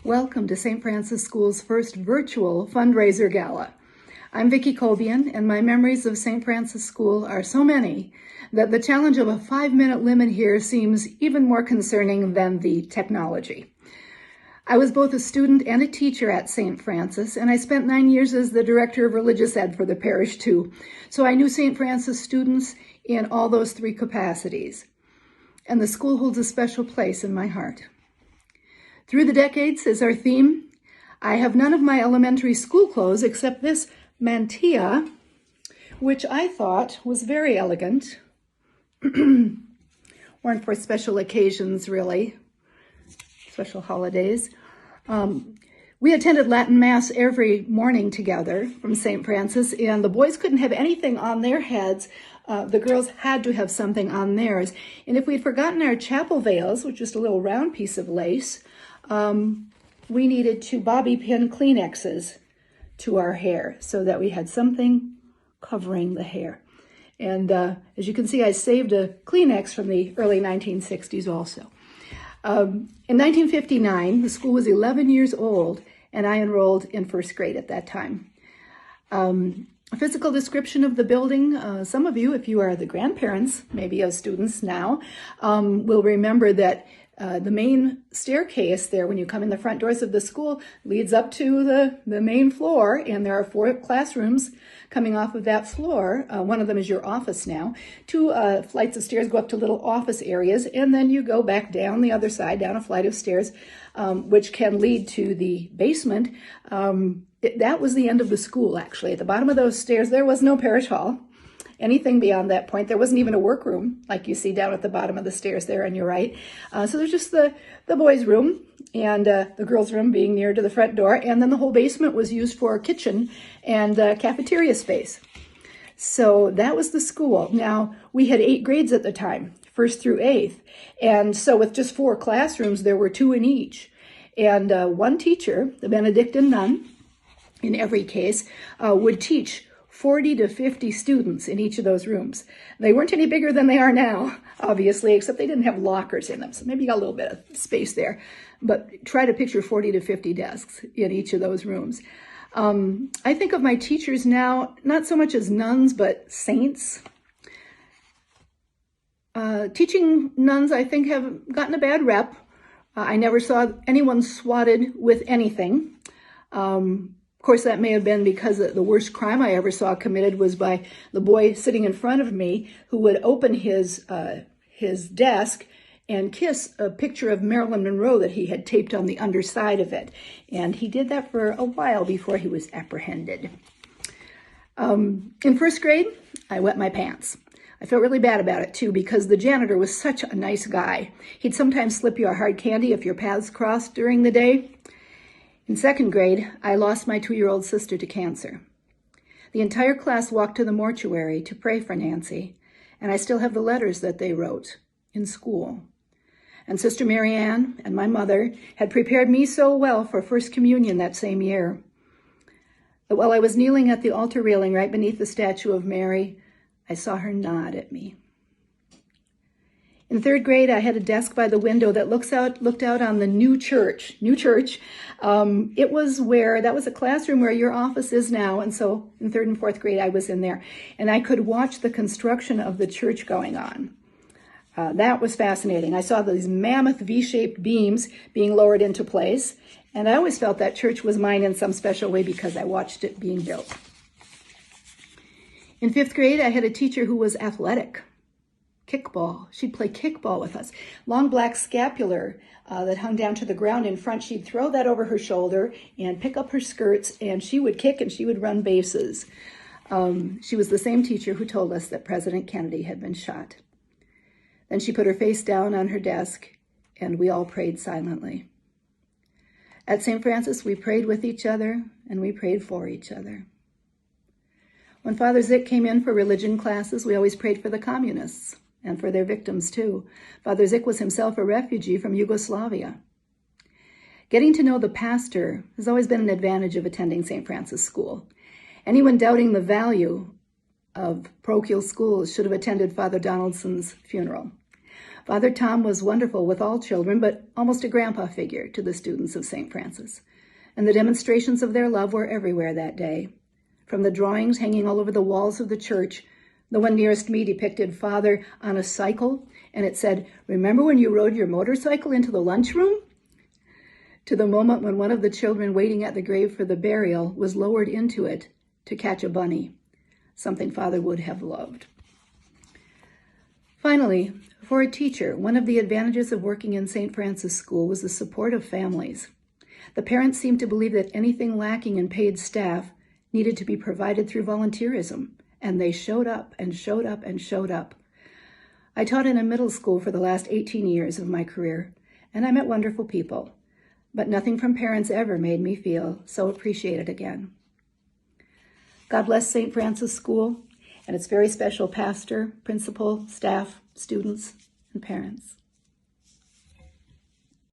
Welcome to St. Francis School's first virtual fundraiser gala. I'm Vicki Cobian, and my memories of St. Francis School are so many that the challenge of a 5-minute limit here seems even more concerning than the technology. I was both a student and a teacher at St. Francis, and I spent 9 years as the director of religious ed for the parish too. So I knew St. Francis students in all those three capacities. And the school holds a special place in my heart. Through the decades is our theme. I have none of my elementary school clothes except this mantilla, which I thought was very elegant. Worn for special occasions, really, special holidays. We attended Latin Mass every morning together from St. Francis, and the boys couldn't have anything on their heads. The girls had to have something on theirs. And if we'd forgotten our chapel veils, which is a little round piece of lace, we needed to bobby pin Kleenexes to our hair so that we had something covering the hair. And as you can see, I saved a Kleenex from the early 1960s also. In 1959, the school was 11 years old, and I enrolled in first grade at that time. A physical description of the building, some of you, if you are the grandparents, maybe of students now, will remember that the main staircase there, when you come in the front doors of the school, leads up to the main floor, and there are 4 classrooms coming off of that floor. One of them is your office now. 2 flights of stairs go up to little office areas, and then you go back down the other side, down a flight of stairs, which can lead to the basement. That was the end of the school, actually. At the bottom of those stairs, there was no parish hall. Anything beyond that point, there wasn't even a workroom, like you see down at the bottom of the stairs there on your right. So there's just the boys' room and the girls' room being near to the front door. And then the whole basement was used for kitchen and cafeteria space. So that was the school. Now, we had 8 grades at the time, 1st through 8th. And so with just 4 classrooms, there were 2 in each. And one teacher, the Benedictine nun, in every case, would teach 40 to 50 students in each of those rooms. They weren't any bigger than they are now, obviously, except they didn't have lockers in them. So maybe you got a little bit of space there. But try to picture 40 to 50 desks in each of those rooms. I think of my teachers now, not so much as nuns, but saints. Teaching nuns, I think, have gotten a bad rep. I never saw anyone swatted with anything. Of course, that may have been because the worst crime I ever saw committed was by the boy sitting in front of me who would open his desk and kiss a picture of Marilyn Monroe that he had taped on the underside of it. And he did that for a while before he was apprehended. In first grade, I wet my pants. I felt really bad about it, too, because the janitor was such a nice guy. He'd sometimes slip you a hard candy if your paths crossed during the day. In 2nd grade, I lost my 2-year-old sister to cancer. The entire class walked to the mortuary to pray for Nancy, and I still have the letters that they wrote in school. And Sister Mary Ann and my mother had prepared me so well for First Communion that same year that while I was kneeling at the altar railing right beneath the statue of Mary, I saw her nod at me. In 3rd grade, I had a desk by the window that looked out on the new church. That was a classroom where your office is now. And so in 3rd and 4th grade, I was in there. And I could watch the construction of the church going on. That was fascinating. I saw these mammoth V-shaped beams being lowered into place. And I always felt that church was mine in some special way because I watched it being built. In 5th grade, I had a teacher who was athletic. Kickball. She'd play kickball with us. Long black scapular that hung down to the ground in front. She'd throw that over her shoulder and pick up her skirts, and she would kick and she would run bases. She was the same teacher who told us that President Kennedy had been shot. Then she put her face down on her desk, and we all prayed silently. At St. Francis, we prayed with each other, and we prayed for each other. When Father Zick came in for religion classes, we always prayed for the communists. And for their victims, too. Father Zick was himself a refugee from Yugoslavia. Getting to know the pastor has always been an advantage of attending St. Francis School. Anyone doubting the value of parochial schools should have attended Father Donaldson's funeral. Father Tom was wonderful with all children, but almost a grandpa figure to the students of St. Francis. And the demonstrations of their love were everywhere that day. From the drawings hanging all over the walls of the church, the one nearest me depicted Father on a cycle, and it said, "Remember when you rode your motorcycle into the lunchroom?" To the moment when one of the children waiting at the grave for the burial was lowered into it to catch a bunny, something Father would have loved. Finally, for a teacher, one of the advantages of working in St. Francis School was the support of families. The parents seemed to believe that anything lacking in paid staff needed to be provided through volunteerism, and they showed up and showed up and showed up. I taught in a middle school for the last 18 years of my career, and I met wonderful people, but nothing from parents ever made me feel so appreciated again. God bless St. Francis School and its very special pastor, principal, staff, students, and parents.